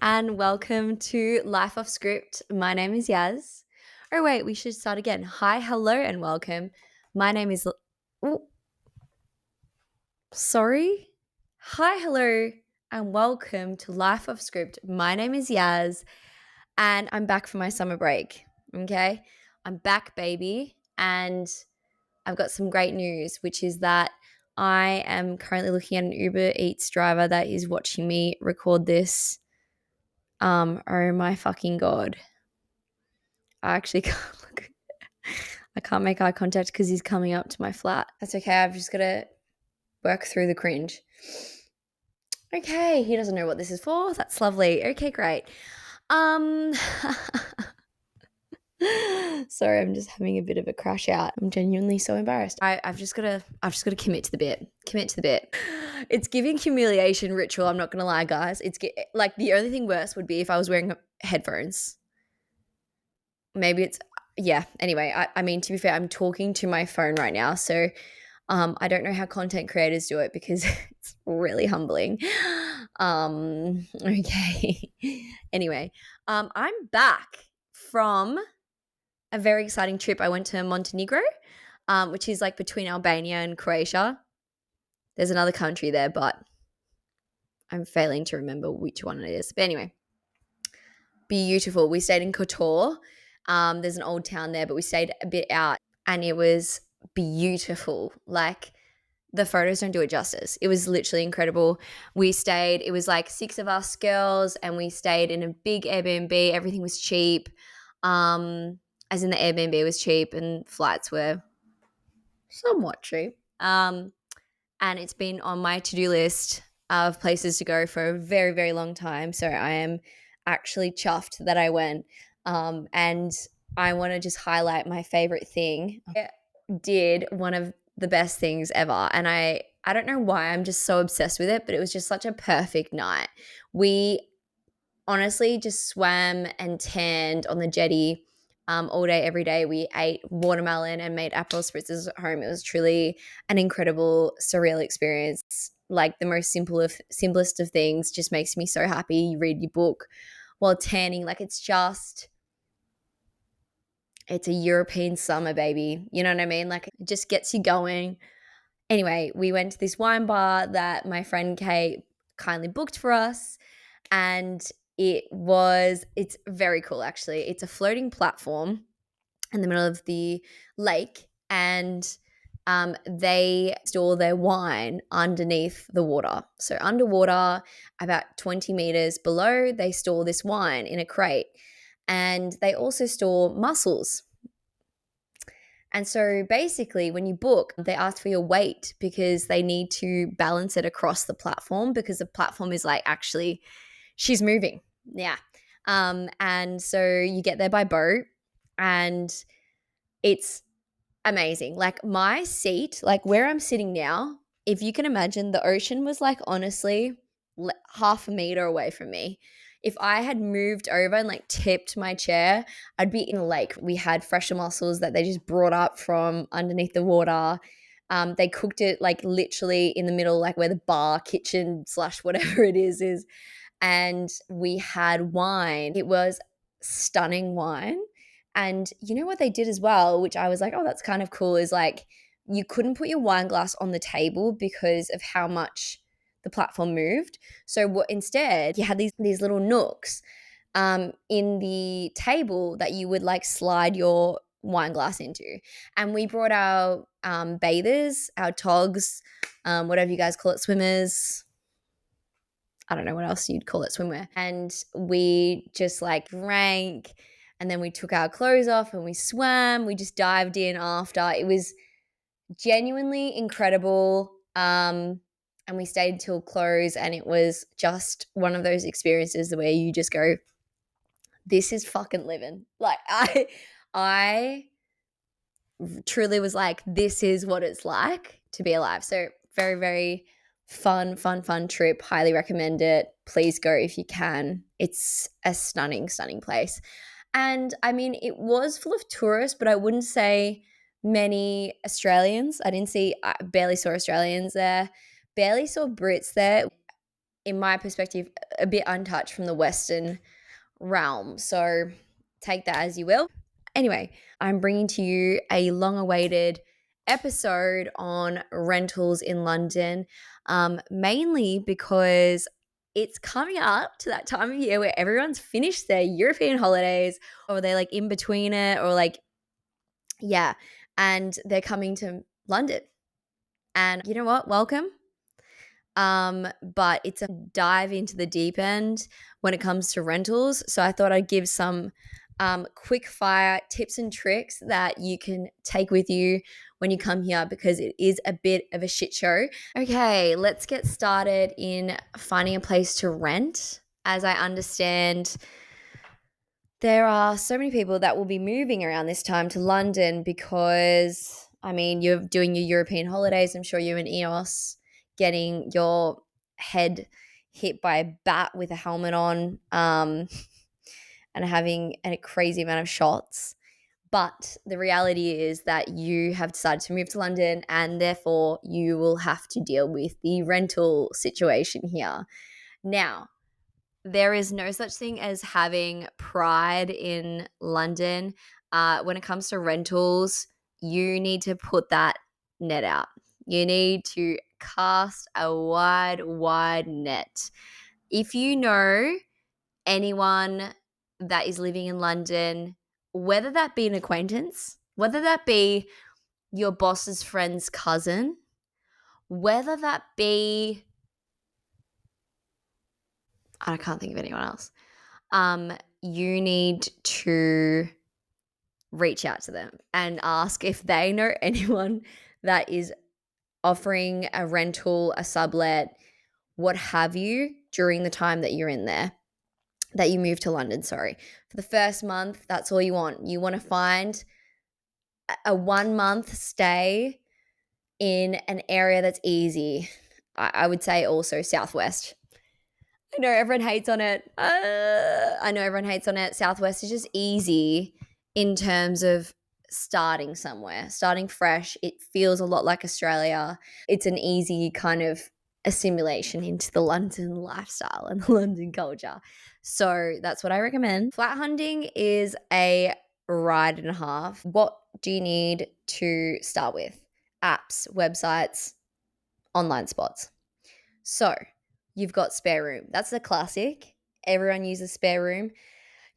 and welcome to Life Off Script. My name is Yaz. Oh, wait, we should start again. Hi, hello, and welcome. My name is. Oh, sorry. Hi, hello, and welcome to Life Off Script. My name is Yaz, and I'm back from my summer break. Okay, I'm back, baby, and I've got some great news, which is that I am currently looking at an Uber Eats driver that is watching me record this. Oh my fucking god. I actually can't look. I can't make eye contact because he's coming up to my flat. That's okay. I've just got to work through the cringe. Okay, he doesn't know what this is for. That's lovely. Okay, great. Um Sorry, I'm just having a bit of a crash out. I'm genuinely so embarrassed. I've just got to commit to the bit. Commit to the bit. It's giving humiliation ritual. I'm not gonna lie, guys. It's like the only thing worse would be if I was wearing headphones. Maybe it's Anyway, I mean, to be fair, I'm talking to my phone right now, so I don't know how content creators do it because it's really humbling. Okay. Anyway, I'm back from a very exciting trip. I went to Montenegro, which is like between Albania and Croatia. There's another country there, but I'm failing to remember which one it is. But anyway, beautiful. We stayed in Kotor. There's an old town there, but we stayed a bit out and it was beautiful. Like the photos don't do it justice. It was literally incredible. It was like 6 of us girls and we stayed in a big Airbnb. Everything was cheap. As in the Airbnb was cheap and flights were somewhat cheap. And it's been on my to-do list of places to go for a very, very long time. So I am actually chuffed that I went. And I want to just highlight my favorite thing. I did one of the best things ever. And I don't know why I'm just so obsessed with it, but it was just such a perfect night. We honestly just swam and tanned on the jetty all day, every day. We ate watermelon and made Aperol spritzes at home. It was truly an incredible, surreal experience. Like the most simplest of things just makes me so happy. You read your book while tanning. Like it's a European summer, baby. You know what I mean? Like it just gets you going. Anyway, we went to this wine bar that my friend Kate kindly booked for us. And it's very cool, actually. It's a floating platform in the middle of the lake, and they store their wine underneath the water. So underwater, about 20 meters below, they store this wine in a crate. And they also store mussels. And so basically, when you book, they ask for your weight because they need to balance it across the platform because the platform is like actually, she's moving. Yeah. And so you get there by boat and it's amazing. Like my seat, like where I'm sitting now, if you can imagine, the ocean was like honestly half a meter away from me. If I had moved over and like tipped my chair, I'd be in a lake. We had fresher mussels that they just brought up from underneath the water. They cooked it like literally in the middle, like where the bar, kitchen / whatever it is. And we had wine. It was stunning wine. And you know what they did as well, which I was like, oh, that's kind of cool, is like you couldn't put your wine glass on the table because of how much the platform moved. So instead, you had these little nooks in the table that you would like slide your wine glass into. And we brought our bathers, our togs, whatever you guys call it, swimmers. I don't know what else you'd call it, swimwear. And we just like drank and then we took our clothes off and we swam. We just dived in after. It was genuinely incredible. And we stayed until close, and it was just one of those experiences where you just go, this is fucking living. Like I truly was like, this is what it's like to be alive. So very, very fun trip. Highly recommend it. Please go if you can. It's a stunning place. And I mean, it was full of tourists, but I wouldn't say many Australians. I barely saw Australians there. Barely saw Brits there. in my perspective, a bit untouched from the Western realm. So take that as you will. Anyway, I'm bringing to you a long-awaited episode on rentals in London, mainly because it's coming up to that time of year where everyone's finished their European holidays, or they're like in between it, or like, yeah, and they're coming to London. And you know what? Welcome. But it's a dive into the deep end when it comes to rentals. So I thought I'd give some quick fire tips and tricks that you can take with you when you come here, because it is a bit of a shit show. Okay, let's get started in finding a place to rent. As I understand, there are so many people that will be moving around this time to London because, I mean, you're doing your European holidays. I'm sure you're in EOS getting your head hit by a bat with a helmet on, and having a crazy amount of shots. But the reality is that you have decided to move to London, and therefore you will have to deal with the rental situation here. Now, there is no such thing as having pride in London. When it comes to rentals, you need to put that net out. You need to cast a wide, wide net. If you know anyone that is living in London, whether that be an acquaintance, whether that be your boss's friend's cousin, whether that be, I can't think of anyone else, you need to reach out to them and ask if they know anyone that is offering a rental, a sublet, what have you, during the time that you're in there, that you move to London, sorry. For the first month, that's all you want. You want to find a 1 month stay in an area that's easy. I would say also Southwest. I know everyone hates on it. Southwest is just easy in terms of starting somewhere, starting fresh. It feels a lot like Australia. It's an easy kind of assimilation into the London lifestyle and the London culture. So that's what I recommend. Flat hunting is a ride and a half. What do you need to start with? Apps, websites, online spots. So you've got Spare Room. That's a classic. Everyone uses Spare Room.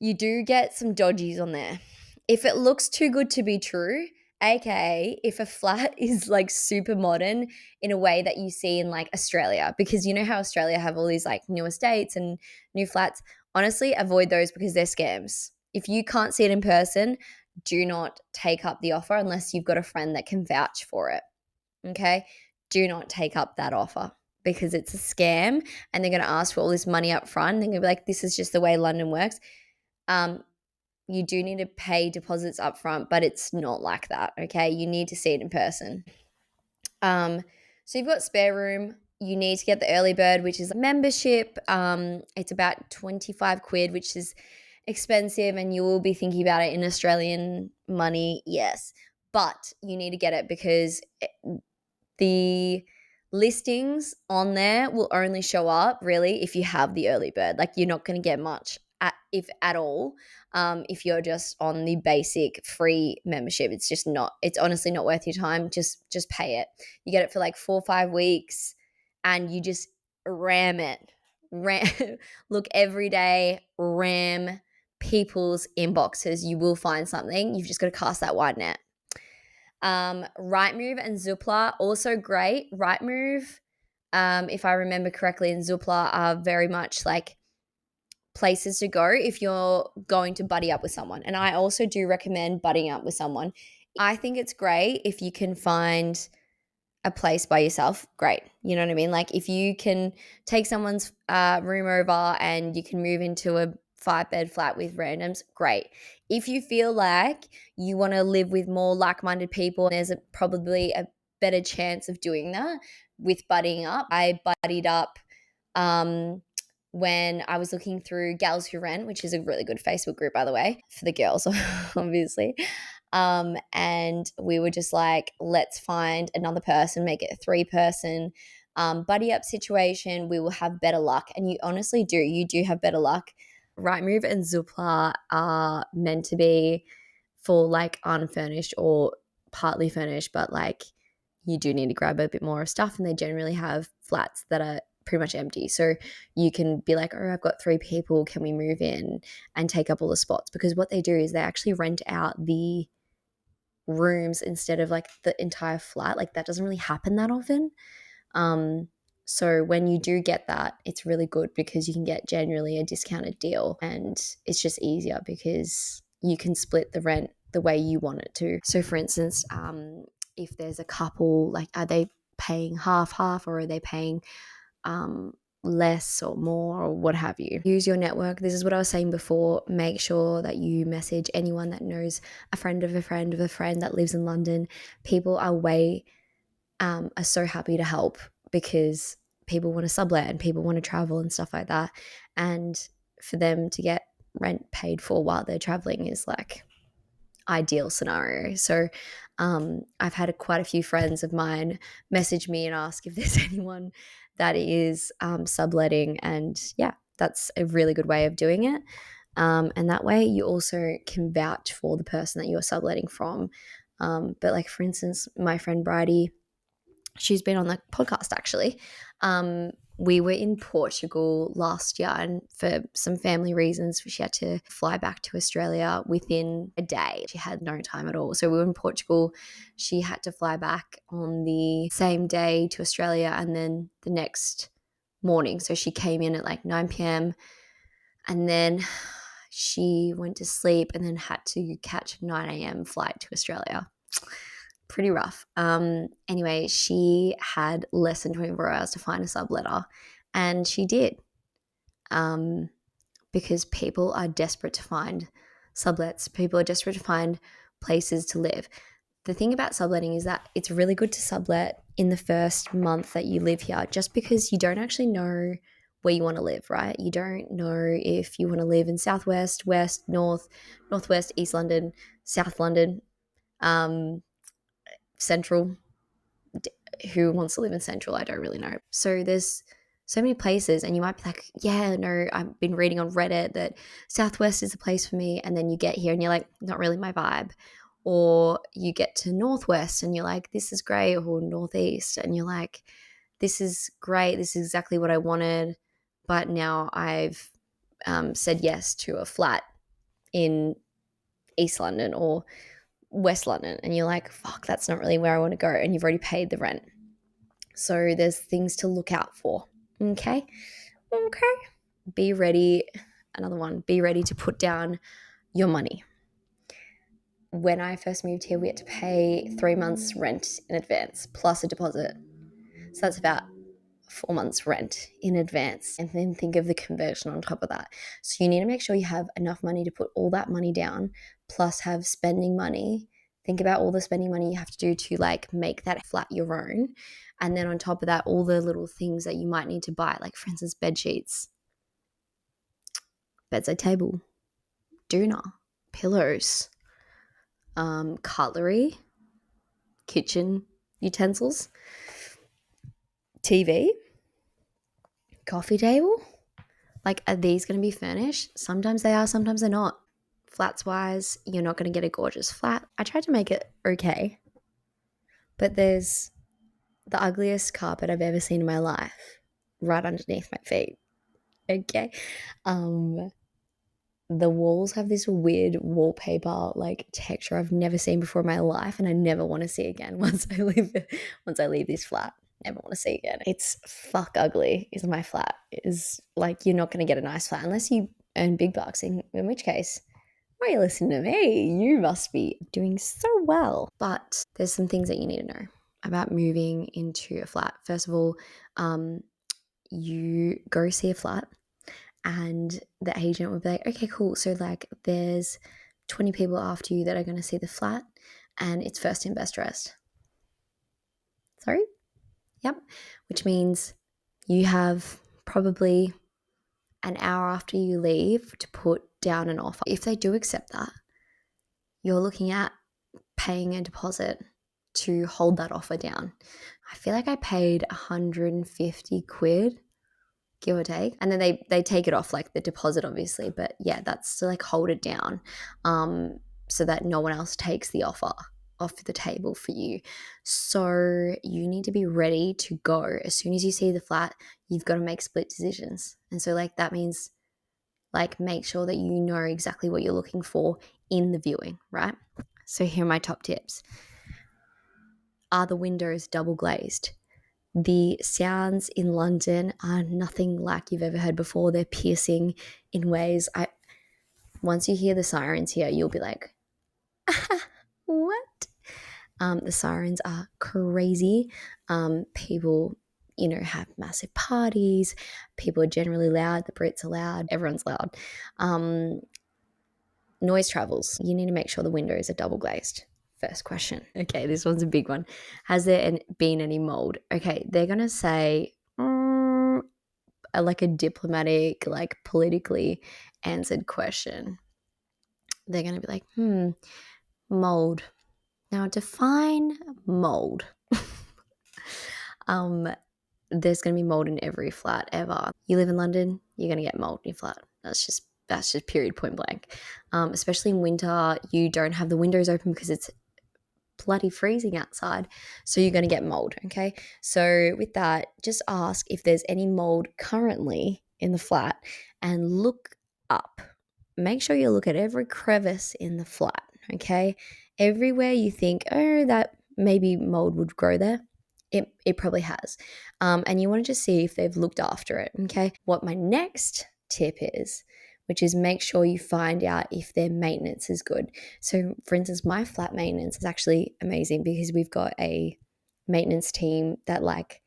You do get some dodgies on there. If it looks too good to be true, aka if a flat is like super modern in a way that you see in like Australia, because you know how Australia have all these like new estates and new flats, honestly, avoid those because they're scams. If you can't see it in person, do not take up the offer unless you've got a friend that can vouch for it. Okay? Do not take up that offer because it's a scam and they're going to ask for all this money up front. They're going to be like, this is just the way London works. You do need to pay deposits up front, but it's not like that, okay? You need to see it in person. So you've got Spare Room. You need to get the early bird, which is a membership. It's about 25 quid, which is expensive, and you will be thinking about it in Australian money, yes. But you need to get it because the listings on there will only show up really if you have the early bird. Like you're not going to get much, if at all, if you're just on the basic free membership. It's honestly not worth your time. Just pay it. You get it for like 4 or 5 weeks and you just ram it. Look every day, ram people's inboxes. You will find something. You've just got to cast that wide net. Rightmove and Zoopla, also great. Rightmove, if I remember correctly, and Zoopla are very much like places to go if you're going to buddy up with someone. And I also do recommend buddying up with someone. I think it's great if you can find a place by yourself, great. You know what I mean? Like if you can take someone's room over and you can move into a 5-bed flat with randoms, great. If you feel like you want to live with more like-minded people, there's probably a better chance of doing that with buddying up. I buddied up when I was looking through Gals Who Rent, which is a really good Facebook group, by the way, for the girls, obviously. And we were just like, let's find another person, make it a 3-person buddy up situation, we will have better luck. And you honestly do. You do have better luck. Rightmove and Zoopla are meant to be for like unfurnished or partly furnished, but like you do need to grab a bit more of stuff, and they generally have flats that are pretty much empty. So you can be like, oh, I've got 3 people. Can we move in and take up all the spots? Because what they do is they actually rent out the rooms instead of like the entire flat. Like that doesn't really happen that often. So when you do get that, it's really good because you can get generally a discounted deal, and it's just easier because you can split the rent the way you want it to. So for instance, if there's a couple, like are they paying half or are they paying less or more or what have you? Use your network. This is what I was saying before. Make sure that you message anyone that knows a friend of a friend of a friend that lives in London. People are so happy to help because people want to sublet and people want to travel and stuff like that. And for them to get rent paid for while they're traveling is like ideal scenario. So I've had quite a few friends of mine message me and ask if there's anyone that is subletting, and yeah, that's a really good way of doing it. And that way you also can vouch for the person that you're subletting from. But like for instance, my friend Bridie, she's been on the podcast actually. We were in Portugal last year, and for some family reasons, she had to fly back to Australia within a day. She had no time at all. So we were in Portugal. She had to fly back on the same day to Australia and then the next morning. So she came in at like 9 p.m. and then she went to sleep and then had to catch a 9 a.m. flight to Australia. Pretty rough. Anyway, she had less than 24 hours to find a subletter, and she did, because people are desperate to find sublets. People are desperate to find places to live. The thing about subletting is that it's really good to sublet in the first month that you live here, just because you don't actually know where you want to live, right? You don't know if you want to live in Southwest, West, North, Northwest, East London, South London, Central. Who wants to live in Central? I don't really know. So there's so many places, and you might be like, yeah, no, I've been reading on Reddit that Southwest is a place for me, and then you get here and you're like, not really my vibe. Or you get to Northwest and you're like, this is great. Or Northeast and you're like, this is great, this is exactly what I wanted, but now I've said yes to a flat in East London or West London, and you're like, fuck, that's not really where I want to go, and you've already paid the rent. So there's things to look out for. Okay. Be ready. Another one, be ready to put down your money. When I first moved here, we had to pay 3 months rent in advance plus a deposit. So that's about 4 months rent in advance, and then think of the conversion on top of that. So you need to make sure you have enough money to put all that money down, plus have spending money. Think about all the spending money you have to do to like make that flat your own. And then on top of that, all the little things that you might need to buy, like for instance, bed sheets, bedside table, doona, pillows, cutlery, kitchen utensils, TV, coffee table. Like, are these going to be furnished? Sometimes they are, sometimes they're not. Flats wise, you're not going to get a gorgeous flat. I tried to make it okay, but there's the ugliest carpet I've ever seen in my life right underneath my feet. Okay. The walls have this weird wallpaper like texture I've never seen before in my life, and I never want to see again once I leave this flat. Never want to see again. It's fuck ugly is my flat. Is like, you're not going to get a nice flat unless you earn big bucks, in which case, why are you listening to me? You must be doing so well. But there's some things that you need to know about moving into a flat. First of all, you go see a flat, and the agent will be like, okay, cool. So like there's 20 people after you that are going to see the flat, and it's first in, best dressed. Sorry? Yep. Which means you have probably an hour after you leave to put down an offer. If they do accept that, you're looking at paying a deposit to hold that offer down. I feel like I paid 150 quid, give or take. And then they take it off like the deposit, obviously. But yeah, that's to like hold it down so that no one else takes the offer off the table for you. So you need to be ready to go. As soon as you see the flat, you've got to make split decisions. And so like that means like make sure that you know exactly what you're looking for in the viewing, right? So here are my top tips. Are the windows double glazed? The sounds in London are nothing like you've ever heard before. They're piercing in ways. Once you hear the sirens here, you'll be like, what? The sirens are crazy. People, have massive parties. People are generally loud. The Brits are loud. Everyone's loud. Noise travels. You need to make sure the windows are double glazed. First question. Okay, this one's a big one. Has there been any mold? Okay, they're going to say like a diplomatic, like politically answered question. They're going to be like, mold. Now define mold. There's going to be mold in every flat ever. You live in London, you're going to get mold in your flat. That's just period, point blank. Especially in winter, you don't have the windows open because it's bloody freezing outside, so you're going to get mold. Okay, so with that, just ask if there's any mold currently in the flat and look up. Make sure you look at every crevice in the flat. Okay, everywhere you think, oh, that maybe mold would grow there, it probably has. And you want to just see if they've looked after it. Okay, what my next tip is, which is make sure you find out if their maintenance is good. So for instance, my flat maintenance is actually amazing because we've got a maintenance team that like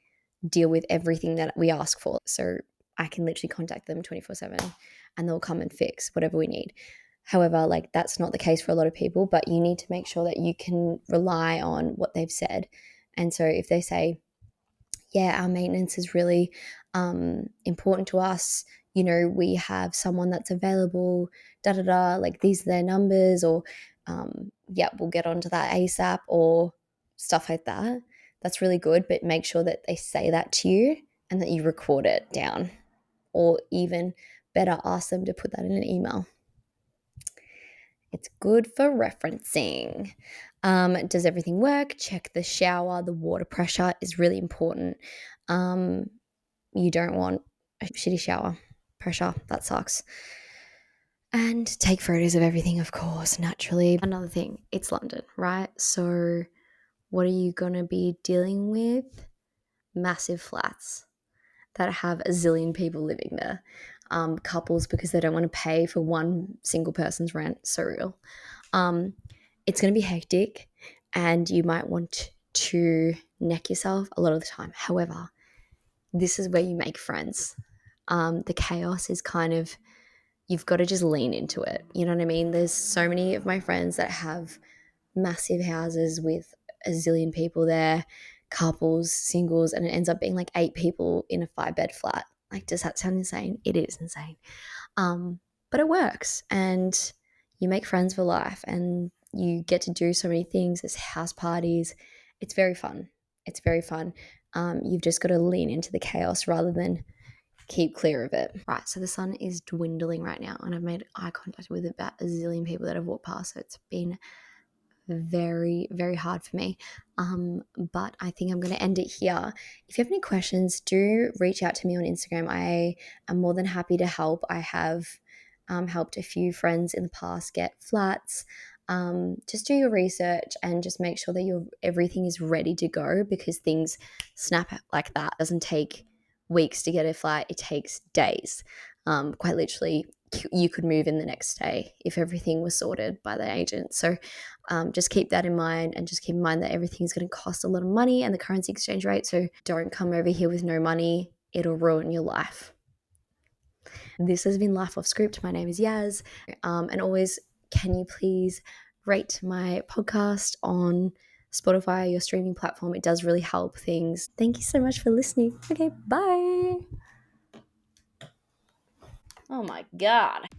deal with everything that we ask for. So I can literally contact them 24/7 and they'll come and fix whatever we need. However, like that's not the case for a lot of people, but you need to make sure that you can rely on what they've said. And so if they say, yeah, our maintenance is really important to us, we have someone that's available, like these are their numbers, or we'll get onto that ASAP, or stuff like that. That's really good, but make sure that they say that to you and that you record it down, or even better, ask them to put that in an email. It's good for referencing. Does everything work? Check the shower. The water pressure is really important. You don't want a shitty shower pressure. That sucks. And take photos of everything, of course, naturally. Another thing, it's London, right? So what are you going to be dealing with? Massive flats that have a zillion people living there. Couples because they don't want to pay for one single person's rent. So real. It's going to be hectic and you might want to neck yourself a lot of the time. However, this is where you make friends. The chaos is kind of, you've got to just lean into it. You know what I mean? There's so many of my friends that have massive houses with a zillion people there, couples, singles, and it ends up being like 8 people in a 5-bed flat. Like, does that sound insane? It is insane. But it works and you make friends for life and you get to do so many things. There's house parties. It's very fun. It's very fun. You've just got to lean into the chaos rather than keep clear of it. Right, so the sun is dwindling right now and I've made eye contact with about a zillion people that have walked past, so it's been very, very hard for me. But I think I'm going to end it here. If you have any questions, do reach out to me on Instagram. I am more than happy to help. I have helped a few friends in the past get flats. Just do your research and just make sure that everything is ready to go, because things snap like that. It doesn't take weeks to get a flat. It takes days. Quite literally, you could move in the next day if everything was sorted by the agent. So just keep that in mind, and just keep in mind that everything is going to cost a lot of money and the currency exchange rate. So don't come over here with no money. It'll ruin your life. This has been Life Off Script. My name is Yaz. And always, can you please rate my podcast on Spotify, your streaming platform? It does really help things. Thank you so much for listening. Okay, bye. Oh my God.